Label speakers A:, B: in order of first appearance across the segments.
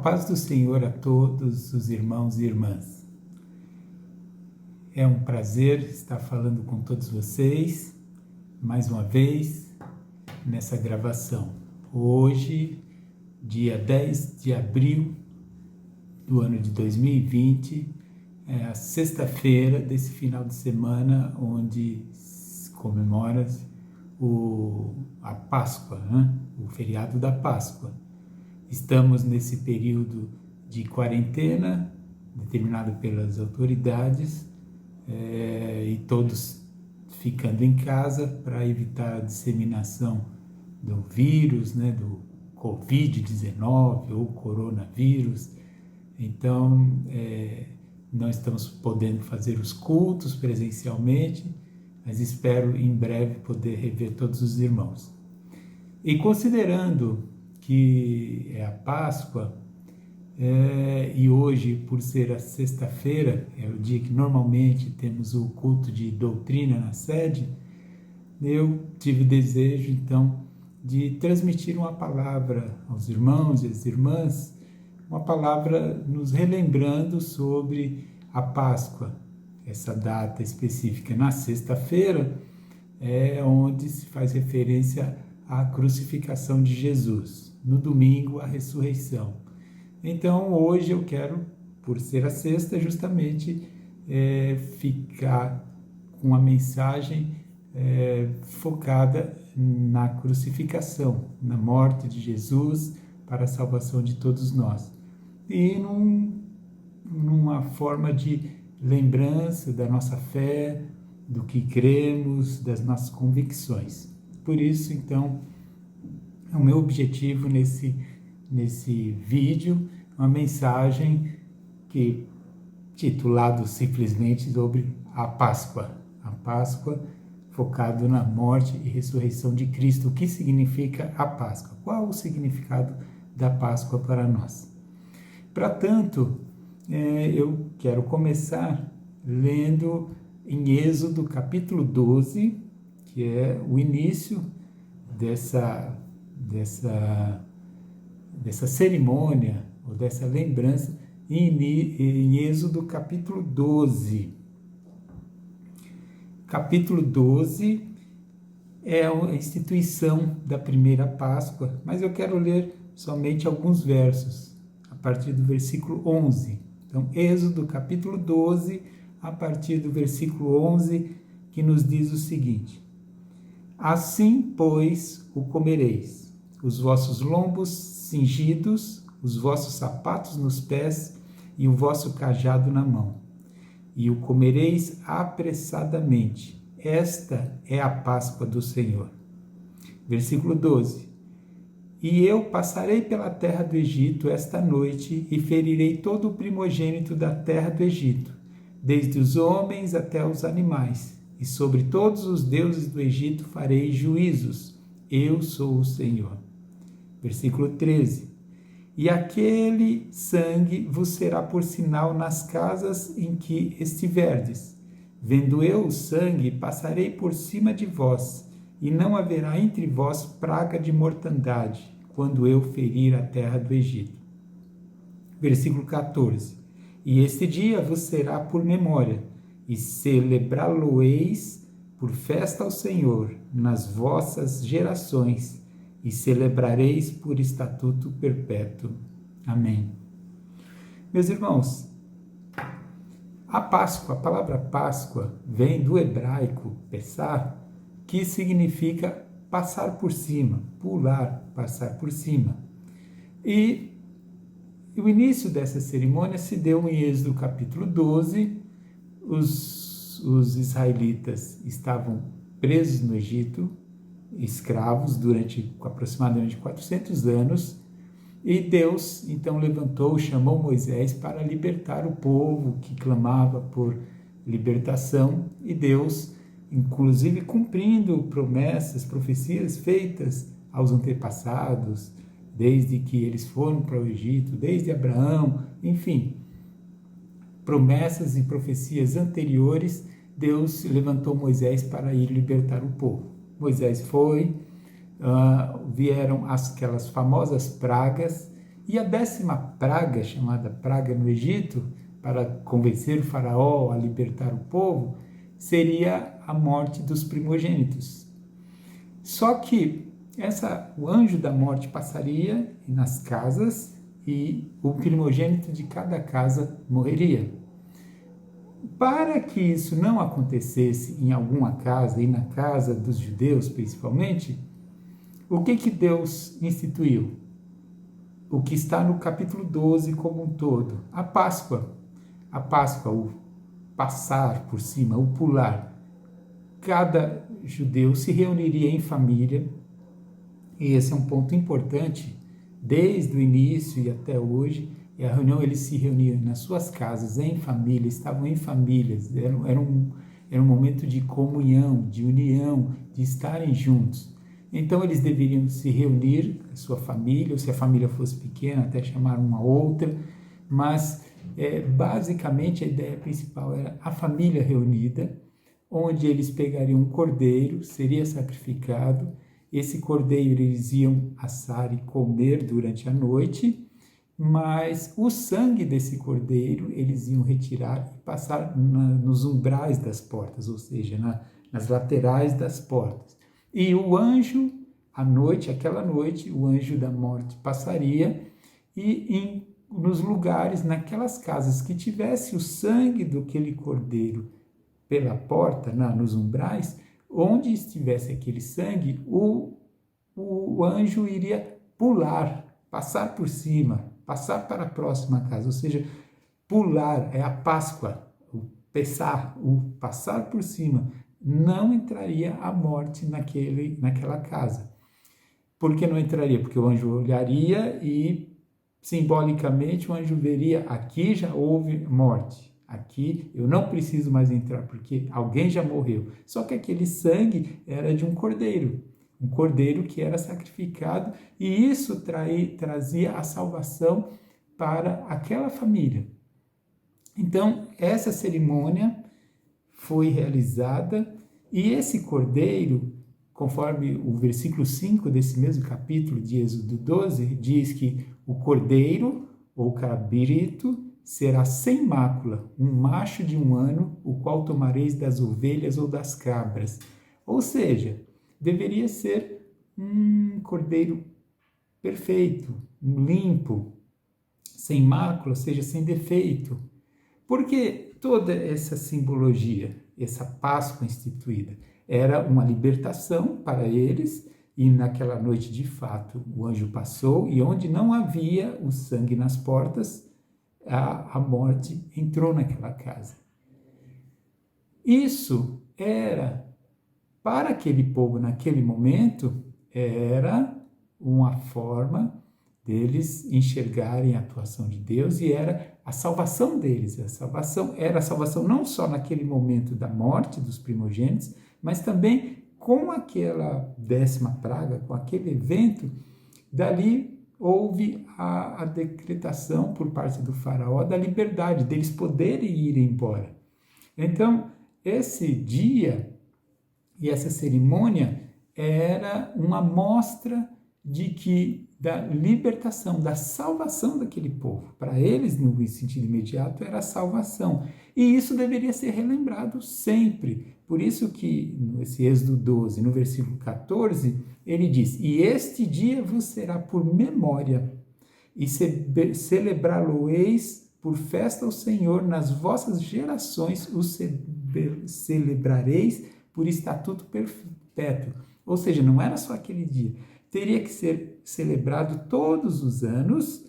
A: paz do Senhor a todos os irmãos e irmãs. É um prazer estar falando com todos vocês, mais uma vez, nessa gravação. Hoje, dia 10 de abril do ano de 2020, é a sexta-feira desse final de semana, onde se comemora a Páscoa, né? O feriado da Páscoa. Estamos nesse período de quarentena, determinado pelas autoridades, e todos ficando em casa para evitar a disseminação do vírus, né, do Covid-19 ou coronavírus. Então, não estamos podendo fazer os cultos presencialmente, mas espero em breve poder rever todos os irmãos. E considerando que é a Páscoa, e hoje, por ser a sexta-feira, é o dia que normalmente temos o culto de doutrina na sede, eu tive desejo, então, de transmitir uma palavra aos irmãos e às irmãs, uma palavra nos relembrando sobre a Páscoa, essa data específica. Na sexta-feira é onde se faz referência à crucificação de Jesus, no domingo a ressurreição. Então hoje eu quero, por ser a sexta, justamente ficar com a mensagem focada na crucificação, na morte de Jesus para a salvação de todos nós. E numa forma de lembrança da nossa fé, do que cremos, das nossas convicções. Por isso, então, o meu objetivo nesse vídeo, uma mensagem que titulado simplesmente sobre a Páscoa focado na morte e ressurreição de Cristo. O que significa a Páscoa? Qual o significado da Páscoa para nós? Para tanto, eu quero começar lendo em Êxodo capítulo 12, que é o início dessa cerimônia, ou dessa lembrança, em Êxodo capítulo 12. Capítulo 12 é a instituição da primeira Páscoa, mas eu quero ler somente alguns versos, a partir do versículo 11. Então, Êxodo capítulo 12, a partir do versículo 11, que nos diz o seguinte: Assim, pois, o comereis, os vossos lombos cingidos, os vossos sapatos nos pés e o vosso cajado na mão. E o comereis apressadamente. Esta é a Páscoa do Senhor. Versículo 12. E eu passarei pela terra do Egito esta noite e ferirei todo o primogênito da terra do Egito, desde os homens até os animais, e sobre todos os deuses do Egito farei juízos. Eu sou o Senhor. Versículo 13. E aquele sangue vos será por sinal nas casas em que estiverdes. Vendo eu o sangue, passarei por cima de vós, e não haverá entre vós praga de mortandade, quando eu ferir a terra do Egito. Versículo 14. E este dia vos será por memória, e celebrá-lo-eis por festa ao Senhor nas vossas gerações, e celebrareis por estatuto perpétuo. Amém. Meus irmãos, a Páscoa, a palavra Páscoa, vem do hebraico Pessah, que significa passar por cima, pular, passar por cima. E o início dessa cerimônia se deu em Êxodo capítulo 12. Os israelitas estavam presos no Egito, escravos, durante aproximadamente 400 anos, e Deus então chamou Moisés para libertar o povo que clamava por libertação, e Deus, inclusive cumprindo promessas, profecias feitas aos antepassados, desde que eles foram para o Egito, desde Abraão, enfim, promessas e profecias anteriores, Deus levantou Moisés para ir libertar o povo. Moisés foi, vieram aquelas famosas pragas E a 10ª praga, chamada praga no Egito, para convencer o faraó a libertar o povo, seria a morte dos primogênitos. Só que o anjo da morte passaria nas casas e o primogênito de cada casa morreria. Para que isso não acontecesse em alguma casa, e na casa dos judeus principalmente, o que Deus instituiu? O que está no capítulo 12 como um todo, a Páscoa. A Páscoa, o passar por cima, o pular. Cada judeu se reuniria em família, e esse é um ponto importante, desde o início e até hoje, e a reunião, eles se reuniam nas suas casas, em família, estavam em famílias, era um momento de comunhão, de união, de estarem juntos. Então eles deveriam se reunir, a sua família, ou se a família fosse pequena, até chamar uma outra, mas basicamente a ideia principal era a família reunida, onde eles pegariam um cordeiro, seria sacrificado, esse cordeiro eles iam assar e comer durante a noite, mas o sangue desse cordeiro eles iam retirar e passar nos umbrais das portas, ou seja, nas laterais das portas. E o anjo, aquela noite, o anjo da morte passaria e nos lugares, naquelas casas que tivesse o sangue daquele cordeiro pela porta, nos umbrais, onde estivesse aquele sangue, o anjo iria pular, passar por cima, passar para a próxima casa, ou seja, pular, é a Páscoa, o passar por cima, não entraria a morte naquela casa. Por que não entraria? Porque o anjo olharia e, simbolicamente, o anjo veria, aqui já houve morte, aqui eu não preciso mais entrar, porque alguém já morreu. Só que aquele sangue era de um cordeiro que era sacrificado, e isso trazia a salvação para aquela família. Então, essa cerimônia foi realizada, e esse cordeiro, conforme o versículo 5 desse mesmo capítulo de Êxodo 12, diz que o cordeiro, ou cabrito, será sem mácula, um macho de 1 ano, o qual tomareis das ovelhas ou das cabras. Ou seja, deveria ser um cordeiro perfeito, limpo, sem mácula, ou seja, sem defeito. Por que toda essa simbologia, essa Páscoa instituída? Era uma libertação para eles, e naquela noite, de fato, o anjo passou, e onde não havia o sangue nas portas, a morte entrou naquela casa. Isso era, para aquele povo, naquele momento, era uma forma deles enxergarem a atuação de Deus, e era a salvação deles. Era a salvação não só naquele momento da morte dos primogênitos, mas também com aquela 10ª praga, com aquele evento. Dali houve a decretação por parte do faraó da liberdade, deles poderem ir embora. Então, esse dia e essa cerimônia era uma mostra da libertação, da salvação daquele povo. Para eles, no sentido imediato, era a salvação. E isso deveria ser relembrado sempre. Por isso que, nesse Êxodo 12, no versículo 14, ele diz: e este dia vos será por memória, e celebrá-lo-eis por festa ao Senhor nas vossas gerações, o celebrareis por estatuto perpétuo. Ou seja, não era só aquele dia. Teria que ser celebrado todos os anos,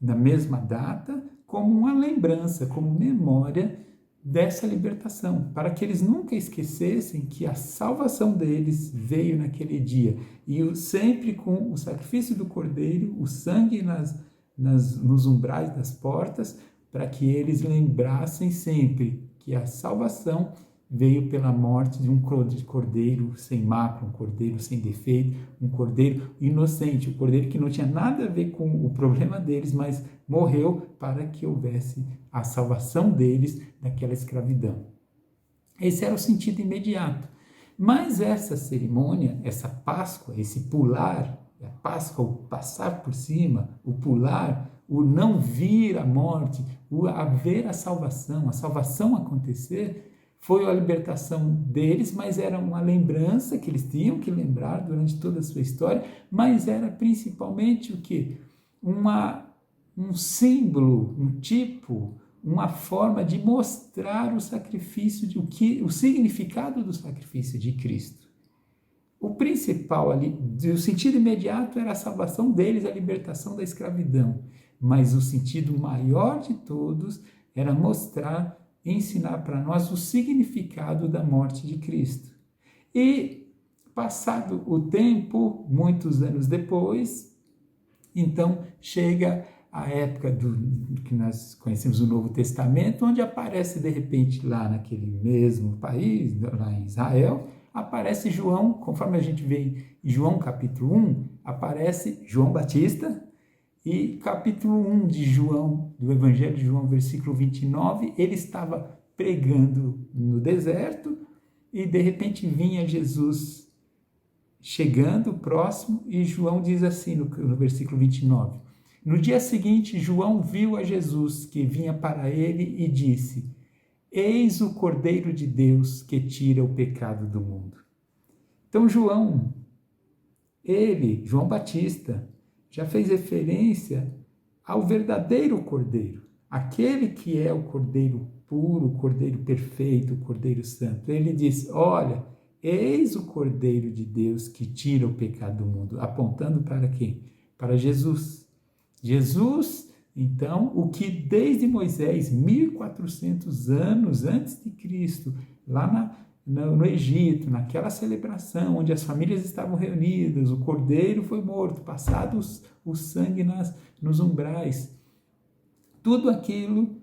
A: na mesma data, como uma lembrança, como memória dessa libertação, para que eles nunca esquecessem que a salvação deles veio naquele dia. E sempre com o sacrifício do cordeiro, o sangue nos umbrais das portas, para que eles lembrassem sempre que a salvação veio pela morte de um cordeiro sem mácula, um cordeiro sem defeito, um cordeiro inocente, um cordeiro que não tinha nada a ver com o problema deles, mas morreu para que houvesse a salvação deles daquela escravidão. Esse era o sentido imediato. Mas essa cerimônia, essa Páscoa, esse pular, a Páscoa, o passar por cima, o pular, o não vir a morte, o haver a salvação acontecer, foi a libertação deles, mas era uma lembrança que eles tinham que lembrar durante toda a sua história, mas era principalmente o quê? Um símbolo, um tipo, uma forma de mostrar o sacrifício, o significado do sacrifício de Cristo. O principal ali, o sentido imediato era a salvação deles, a libertação da escravidão, mas o sentido maior de todos era mostrar, ensinar para nós o significado da morte de Cristo. E, passado o tempo, muitos anos depois, então chega a época do que nós conhecemos o Novo Testamento, onde aparece de repente lá naquele mesmo país, lá em Israel, aparece João, conforme a gente vê em João capítulo 1, aparece João Batista, e capítulo 1 de João, do Evangelho de João, versículo 29, ele estava pregando no deserto e de repente vinha Jesus chegando próximo e João diz assim no versículo 29. No dia seguinte, João viu a Jesus que vinha para ele e disse: Eis o Cordeiro de Deus que tira o pecado do mundo. Então João Batista, já fez referência ao verdadeiro Cordeiro, aquele que é o Cordeiro puro, o Cordeiro perfeito, o Cordeiro santo. Ele diz: olha, eis o Cordeiro de Deus que tira o pecado do mundo, apontando para quem? Para Jesus. Jesus, então, o que desde Moisés, 1400 anos antes de Cristo, lá no Egito, naquela celebração onde as famílias estavam reunidas, o cordeiro foi morto, passado o sangue nos umbrais. Tudo aquilo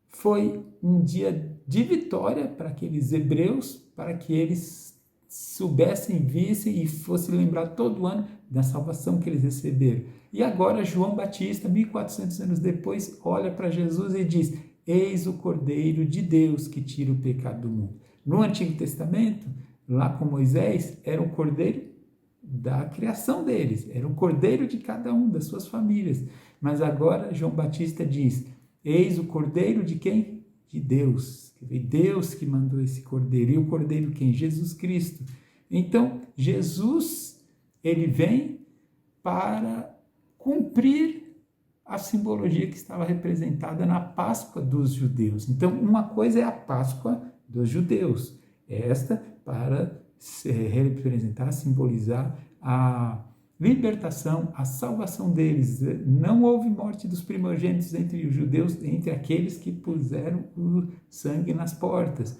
A: foi um dia de vitória para aqueles hebreus, para que eles soubessem, vissem e fossem lembrar todo ano da salvação que eles receberam. E agora João Batista, 1400 anos depois, olha para Jesus e diz: eis o Cordeiro de Deus que tira o pecado do mundo. No Antigo Testamento, lá com Moisés, era o cordeiro da criação deles, era o cordeiro de cada um, das suas famílias. Mas agora João Batista diz: eis o Cordeiro de quem? De Deus. Deus que mandou esse cordeiro. E o cordeiro quem? Jesus Cristo. Então, Jesus, ele vem para cumprir a simbologia que estava representada na Páscoa dos judeus. Então, uma coisa é a Páscoa dos judeus, esta para representar, simbolizar a libertação, a salvação deles. Não houve morte dos primogênitos entre os judeus, entre aqueles que puseram o sangue nas portas.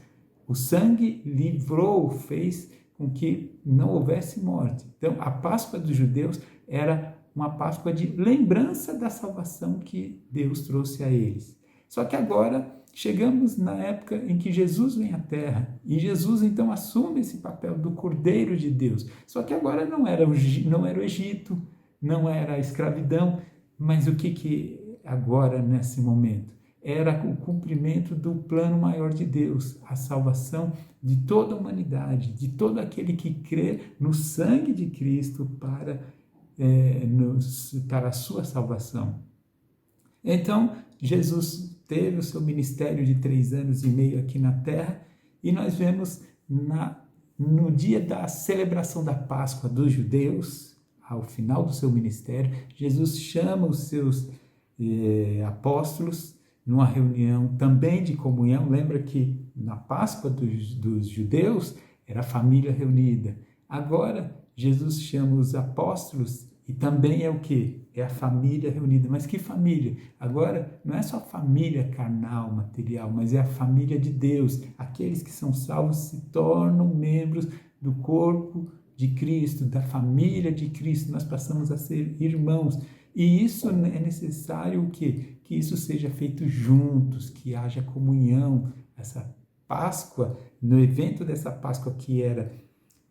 A: O sangue livrou, fez com que não houvesse morte. Então, a Páscoa dos judeus era uma Páscoa de lembrança da salvação que Deus trouxe a eles. Só que agora chegamos na época em que Jesus vem à Terra e Jesus então assume esse papel do Cordeiro de Deus. Só que agora não era o Egito, não era a escravidão, mas o que agora nesse momento? Era o cumprimento do plano maior de Deus, a salvação de toda a humanidade, de todo aquele que crê no sangue de Cristo para a sua salvação. Então, Jesus teve o seu ministério de 3 anos e meio aqui na Terra e nós vemos no dia da celebração da Páscoa dos judeus, ao final do seu ministério, Jesus chama os seus apóstolos numa reunião também de comunhão. Lembra que na Páscoa dos judeus era a família reunida. Agora, Jesus chama os apóstolos e também é o quê? É a família reunida. Mas que família? Agora, não é só família carnal, material, mas é a família de Deus. Aqueles que são salvos se tornam membros do corpo de Cristo, da família de Cristo. Nós passamos a ser irmãos. E isso é necessário o quê? Que isso seja feito juntos, que haja comunhão. Essa Páscoa, no evento dessa Páscoa que era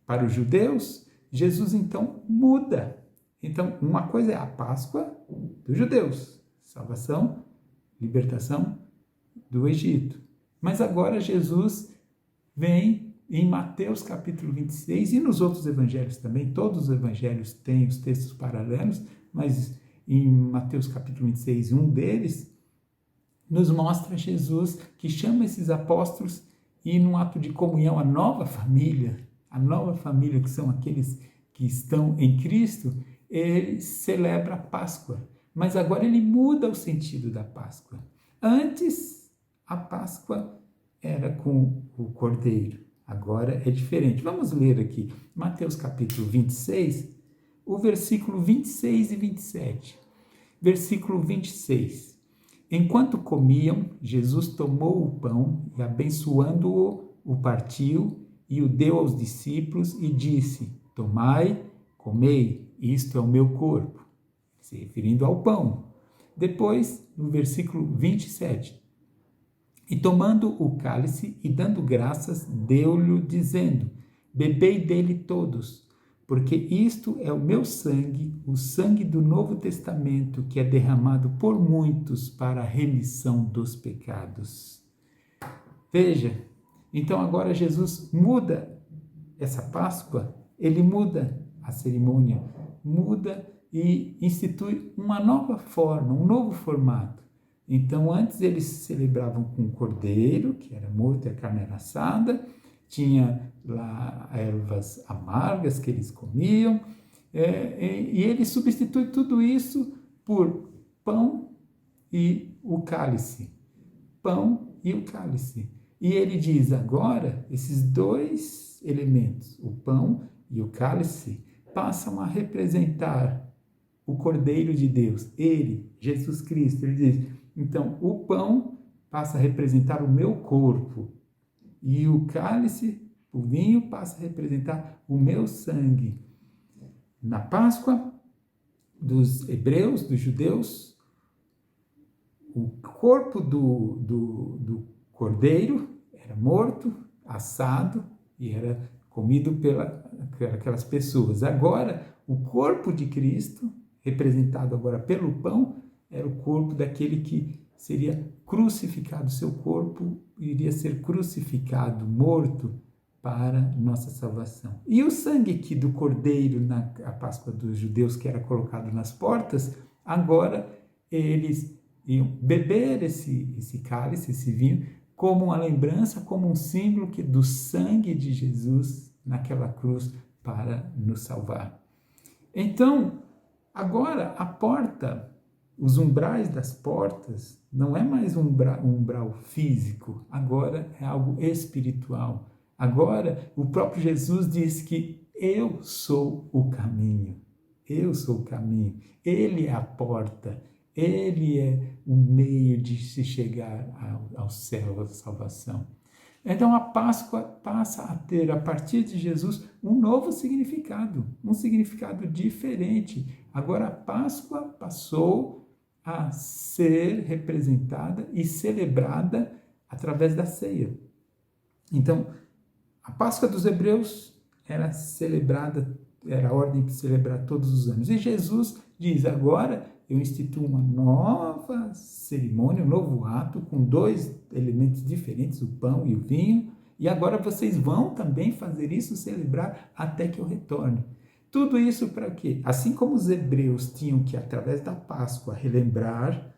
A: para os judeus, Jesus então muda. Então, uma coisa é a Páscoa dos judeus, salvação, libertação do Egito. Mas agora Jesus vem em Mateus capítulo 26 e nos outros evangelhos também, todos os evangelhos têm os textos paralelos, mas em Mateus capítulo 26, um deles, nos mostra Jesus que chama esses apóstolos e num ato de comunhão, a nova família que são aqueles que estão em Cristo, ele celebra a Páscoa. Mas agora ele muda o sentido da Páscoa. Antes, a Páscoa era com o Cordeiro. Agora é diferente. Vamos ler aqui Mateus capítulo 26, o versículo 26 e 27. Versículo 26. Enquanto comiam, Jesus tomou o pão e, abençoando-o, o partiu e o deu aos discípulos e disse: tomai, comei, isto é o meu corpo, se referindo ao pão. Depois, no versículo 27, e tomando o cálice e dando graças, deu-lhe, dizendo: bebei dele todos, porque isto é o meu sangue, o sangue do Novo Testamento, que é derramado por muitos para a remissão dos pecados. Veja, então agora Jesus muda essa Páscoa, ele muda a cerimônia, muda e institui uma nova forma, um novo formato. Então, antes eles celebravam com o cordeiro, que era morto e a carne era assada, tinha lá ervas amargas que eles comiam, e ele substitui tudo isso por pão e o cálice. Pão e o cálice. E ele diz agora, esses dois elementos, o pão e o cálice, passam a representar o Cordeiro de Deus, ele, Jesus Cristo. Ele diz, então, o pão passa a representar o meu corpo, e o cálice, o vinho, passa a representar o meu sangue. Na Páscoa dos hebreus, dos judeus, o corpo do cordeiro era morto, assado e era comido pelas pessoas. Agora, o corpo de Cristo, representado agora pelo pão, era o corpo daquele que seria crucificado. Seu corpo iria ser crucificado, morto, para nossa salvação. E o sangue aqui do cordeiro na Páscoa dos judeus, que era colocado nas portas, agora eles iam beber esse cálice, esse vinho, como uma lembrança, como um símbolo do sangue de Jesus naquela cruz para nos salvar. Então, agora a porta, os umbrais das portas, não é mais um umbral físico, agora é algo espiritual. Agora, o próprio Jesus diz que eu sou o caminho, eu sou o caminho, ele é a porta, ele é o meio de se chegar ao céu, à salvação. Então a Páscoa passa a ter, a partir de Jesus, um novo significado, um significado diferente. Agora a Páscoa passou a ser representada e celebrada através da ceia. Então, a Páscoa dos hebreus era celebrada, era a ordem de celebrar todos os anos. E Jesus diz, agora eu instituo uma nova cerimônia, um novo ato, com dois elementos diferentes, o pão e o vinho, e agora vocês vão também fazer isso, celebrar até que eu retorne. Tudo isso para quê? Assim como os hebreus tinham que, através da Páscoa, relembrar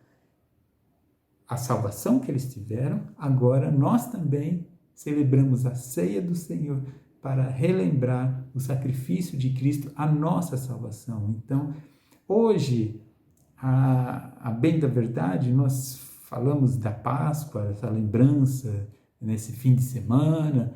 A: a salvação que eles tiveram, agora nós também celebramos a ceia do Senhor para relembrar o sacrifício de Cristo, a nossa salvação. Então, hoje, a bem da verdade, nós falamos da Páscoa, essa lembrança nesse fim de semana,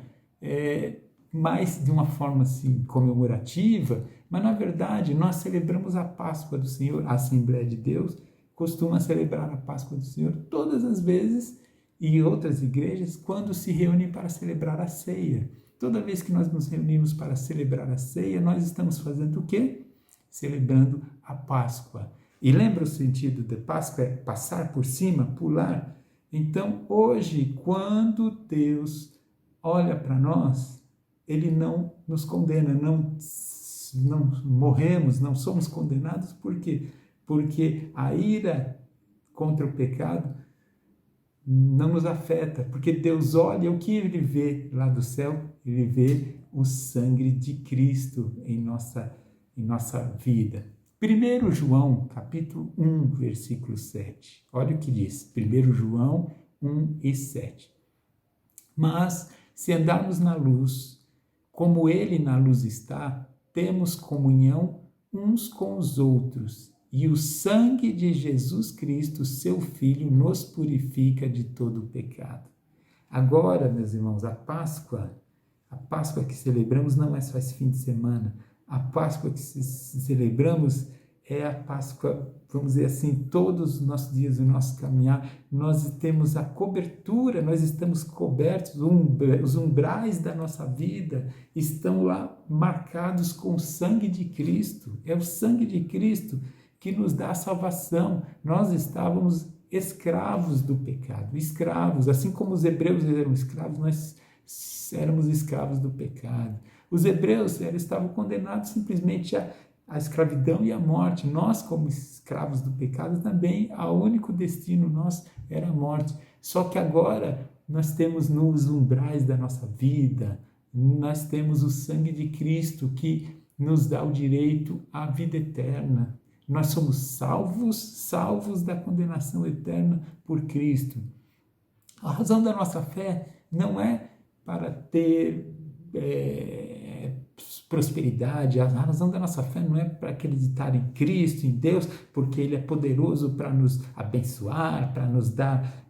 A: mais de uma forma assim comemorativa, mas na verdade nós celebramos a Páscoa do Senhor. A Assembleia de Deus costuma celebrar a Páscoa do Senhor todas as vezes, e outras igrejas quando se reúnem para celebrar a ceia. Toda vez que nós nos reunimos para celebrar a ceia, nós estamos fazendo o quê? Celebrando a Páscoa. E lembra o sentido de Páscoa? É passar por cima, pular. Então, hoje, quando Deus olha para nós, Ele não nos condena, não morremos, não somos condenados. Por quê? Porque a ira contra o pecado não nos afeta, porque Deus olha o que Ele vê lá do céu, Ele vê o sangue de Cristo em nossa vida. 1 João, capítulo 1, versículo 7. Olha o que diz, 1 João 1 e 7. Mas, se andarmos na luz, como Ele na luz está, temos comunhão uns com os outros, e o sangue de Jesus Cristo, seu Filho, nos purifica de todo o pecado. Agora, meus irmãos, a Páscoa que celebramos não é só esse fim de semana. A Páscoa que celebramos é a Páscoa, vamos dizer assim, todos os nossos dias, o nosso caminhar, nós temos a cobertura, nós estamos cobertos, os umbrais da nossa vida estão lá marcados com o sangue de Cristo. É o sangue de Cristo que nos dá a salvação. Nós estávamos escravos do pecado, escravos, assim como os hebreus eram escravos, nós éramos escravos do pecado. Os hebreus estavam condenados simplesmente à escravidão e à morte. Nós, como escravos do pecado, também, o único destino nosso era a morte. Só que agora nós temos nos umbrais da nossa vida, nós temos o sangue de Cristo que nos dá o direito à vida eterna. Nós somos salvos da condenação eterna por Cristo. A razão da nossa fé não é para ter prosperidade, a razão da nossa fé não é para acreditar em Cristo, em Deus, porque Ele é poderoso para nos abençoar, para nos dar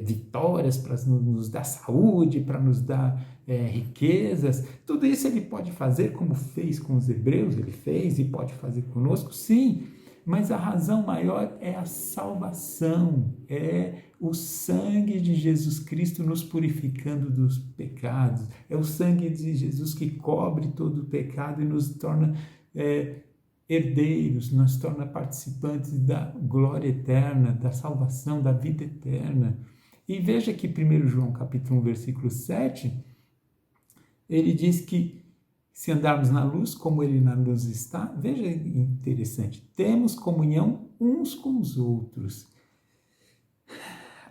A: vitórias, para nos dar saúde, para nos dar riquezas. Tudo isso Ele pode fazer, como fez com os hebreus, Ele fez e pode fazer conosco, sim, mas a razão maior é a salvação, é o sangue de Jesus Cristo nos purificando dos pecados, é o sangue de Jesus que cobre todo o pecado e nos torna herdeiros, nos torna participantes da glória eterna, da salvação, da vida eterna. E veja que 1 João capítulo 1, versículo 7, ele diz que se andarmos na luz, como Ele na luz está, veja interessante, temos comunhão uns com os outros.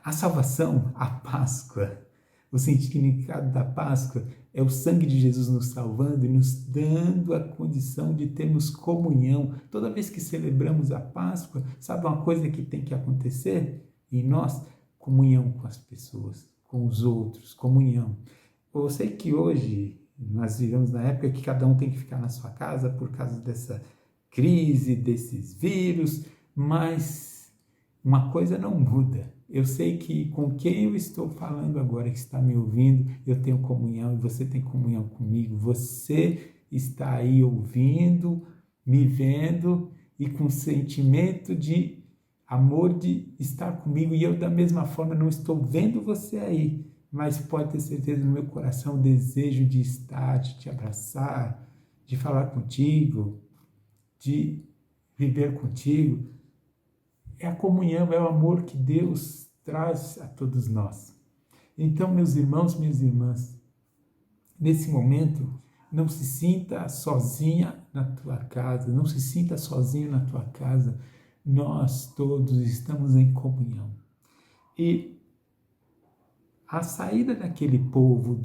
A: A salvação, a Páscoa, o significado da Páscoa é o sangue de Jesus nos salvando e nos dando a condição de termos comunhão. Toda vez que celebramos a Páscoa, sabe uma coisa que tem que acontecer em nós? Comunhão com as pessoas, com os outros, comunhão. Eu sei que hoje nós vivemos na época que cada um tem que ficar na sua casa por causa dessa crise, desses vírus, mas uma coisa não muda. Eu sei que com quem eu estou falando agora, que está me ouvindo, eu tenho comunhão e você tem comunhão comigo. Você está aí ouvindo, me vendo e com sentimento de amor de estar comigo, e eu da mesma forma não estou vendo você aí, mas pode ter certeza no meu coração o desejo de estar, de te abraçar, de falar contigo, de viver contigo. É a comunhão, é o amor que Deus traz a todos nós. Então, meus irmãos, minhas irmãs, nesse momento, não se sinta sozinha na tua casa, não se sinta sozinho na tua casa. Nós todos estamos em comunhão. E a saída daquele povo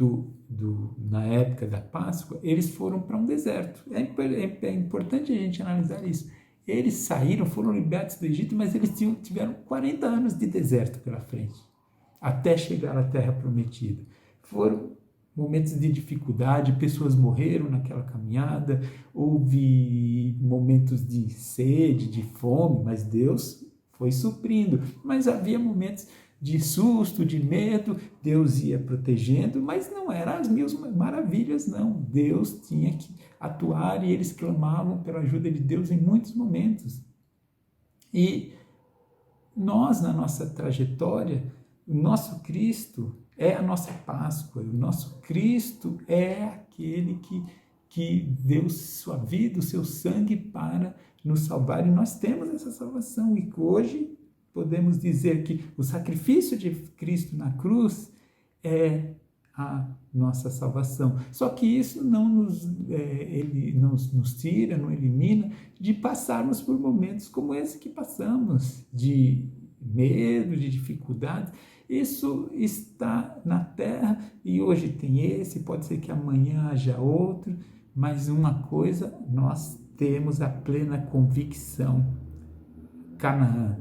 A: na época da Páscoa, eles foram para um deserto. É importante a gente analisar isso. Eles saíram, foram libertos do Egito, mas eles tiveram 40 anos de deserto pela frente, até chegar à Terra Prometida. Foram momentos de dificuldade, pessoas morreram naquela caminhada, houve momentos de sede, de fome, mas Deus foi suprindo. Mas havia momentos de susto, de medo, Deus ia protegendo, mas não eram as mil maravilhas, não. Deus tinha que atuar e eles clamavam pela ajuda de Deus em muitos momentos. E nós, na nossa trajetória, o nosso Cristo é a nossa Páscoa, o nosso Cristo é aquele que deu sua vida, o seu sangue para nos salvar, e nós temos essa salvação, e hoje podemos dizer que o sacrifício de Cristo na cruz é a nossa salvação. Só que isso não ele não nos tira, não elimina de passarmos por momentos como esse que passamos, de medo, de dificuldade. Isso está na terra e hoje tem esse, pode ser que amanhã haja outro, mas uma coisa nós temos a plena convicção: Canaã,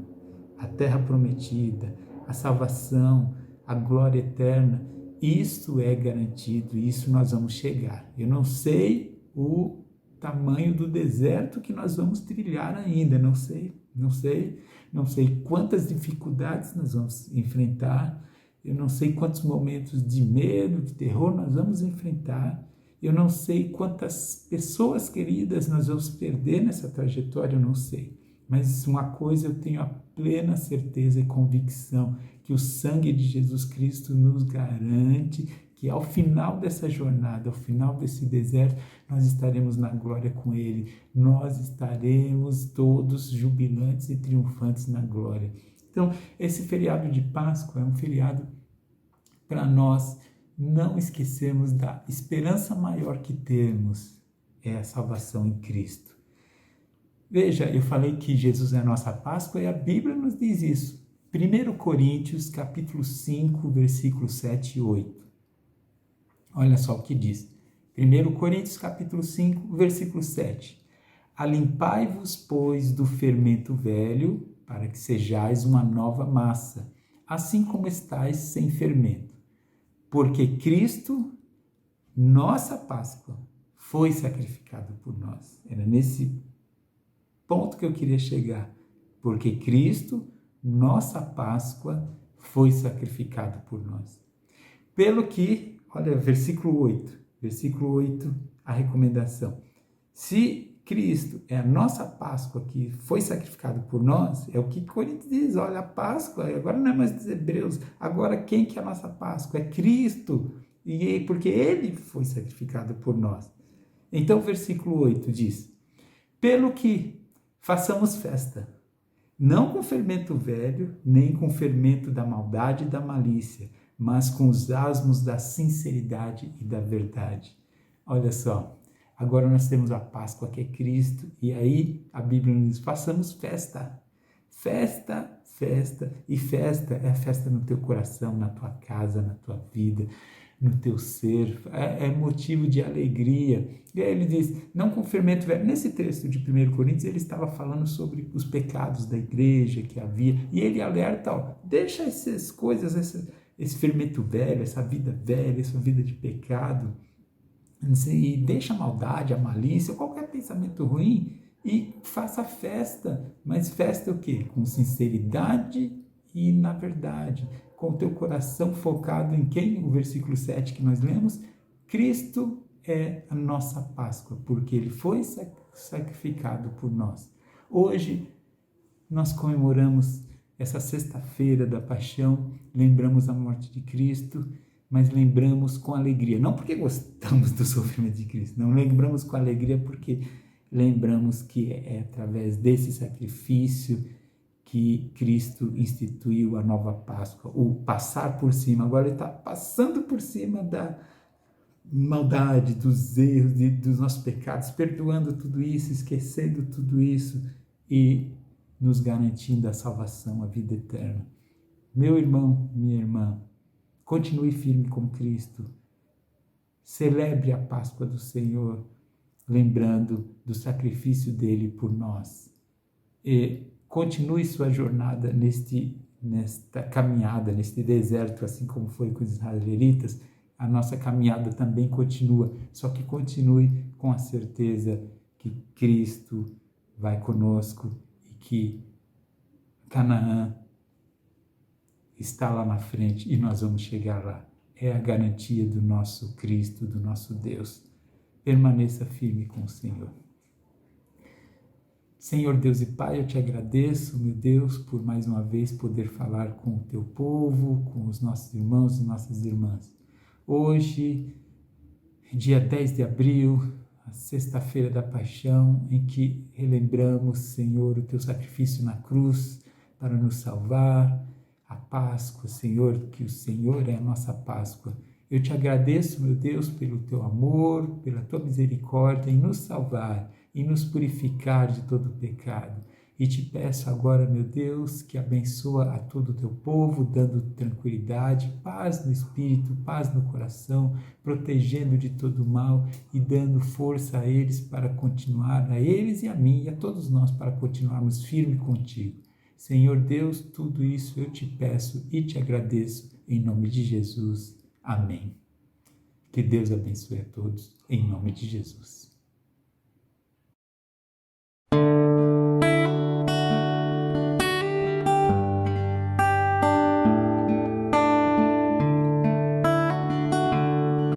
A: a terra prometida, a salvação, a glória eterna, isso é garantido, isso nós vamos chegar. Eu não sei o tamanho do deserto que nós vamos trilhar ainda, não sei quantas dificuldades nós vamos enfrentar, eu não sei quantos momentos de medo, de terror nós vamos enfrentar, eu não sei quantas pessoas queridas nós vamos perder nessa trajetória, eu não sei. Mas uma coisa eu tenho a plena certeza e convicção, que o sangue de Jesus Cristo nos garante que ao final dessa jornada, ao final desse deserto, nós estaremos na glória com Ele. Nós estaremos todos jubilantes e triunfantes na glória. Então, esse feriado de Páscoa é um feriado para nós não esquecermos da esperança maior que temos, é a salvação em Cristo. Veja, eu falei que Jesus é a nossa Páscoa e a Bíblia nos diz isso. 1 Coríntios, capítulo 5, versículos 7 e 8. Olha só o que diz. 1 Coríntios, capítulo 5, versículo 7. Alimpai-vos, pois, do fermento velho, para que sejais uma nova massa, assim como estáis sem fermento. Porque Cristo, nossa Páscoa, foi sacrificado por nós. Era nesse ponto que eu queria chegar. Porque Cristo, nossa Páscoa, foi sacrificado por nós. Pelo que, olha, versículo 8, a recomendação. Se Cristo é a nossa Páscoa que foi sacrificado por nós, é o que Coríntios diz, olha, a Páscoa, agora não é mais dos hebreus, agora quem que é a nossa Páscoa? É Cristo, e porque Ele foi sacrificado por nós. Então o versículo 8 diz, pelo que façamos festa, não com fermento velho, nem com fermento da maldade e da malícia, mas com os asmos da sinceridade e da verdade. Olha só, agora nós temos a Páscoa que é Cristo, e aí a Bíblia nos diz, façamos festa. Festa, festa, e festa é festa no teu coração, na tua casa, na tua vida, no teu ser, é motivo de alegria. E aí ele diz, não com fermento velho. Nesse texto de 1 Coríntios, ele estava falando sobre os pecados da igreja que havia, e ele alerta, ó, deixa essas coisas, esse fermento velho, essa vida velha, essa vida de pecado, e deixa a maldade, a malícia, qualquer pensamento ruim, e faça festa. Mas festa é o quê? Com sinceridade e na verdade, com o teu coração focado em quem? O versículo 7 que nós lemos, Cristo é a nossa Páscoa, porque Ele foi sacrificado por nós. Hoje, nós comemoramos essa sexta-feira da paixão, lembramos a morte de Cristo, mas lembramos com alegria, não porque gostamos do sofrimento de Cristo, não, lembramos com alegria porque lembramos que é através desse sacrifício que Cristo instituiu a nova Páscoa, o passar por cima. Agora Ele está passando por cima da maldade, dos erros, dos nossos pecados, perdoando tudo isso, esquecendo tudo isso e nos garantindo a salvação, a vida eterna. Meu irmão, minha irmã, continue firme com Cristo. Celebre a Páscoa do Senhor, lembrando do sacrifício dele por nós. E continue sua jornada nesta caminhada, neste deserto, assim como foi com os israelitas. A nossa caminhada também continua, só que continue com a certeza que Cristo vai conosco e que Canaã está lá na frente e nós vamos chegar lá. É a garantia do nosso Cristo, do nosso Deus. Permaneça firme com o Senhor. Senhor Deus e Pai, eu te agradeço, meu Deus, por mais uma vez poder falar com o teu povo, com os nossos irmãos e nossas irmãs. Hoje, dia 10 de abril, a sexta-feira da paixão, em que relembramos, Senhor, o teu sacrifício na cruz para nos salvar, a Páscoa, Senhor, que o Senhor é a nossa Páscoa. Eu te agradeço, meu Deus, pelo teu amor, pela tua misericórdia em nos salvar e nos purificar de todo pecado. E te peço agora, meu Deus, que abençoa a todo o teu povo, dando tranquilidade, paz no espírito, paz no coração, protegendo de todo mal e dando força a eles para continuar, a eles e a mim e a todos nós, para continuarmos firmes contigo. Senhor Deus, tudo isso eu te peço e te agradeço, em nome de Jesus. Amém. Que Deus abençoe a todos, em nome de Jesus.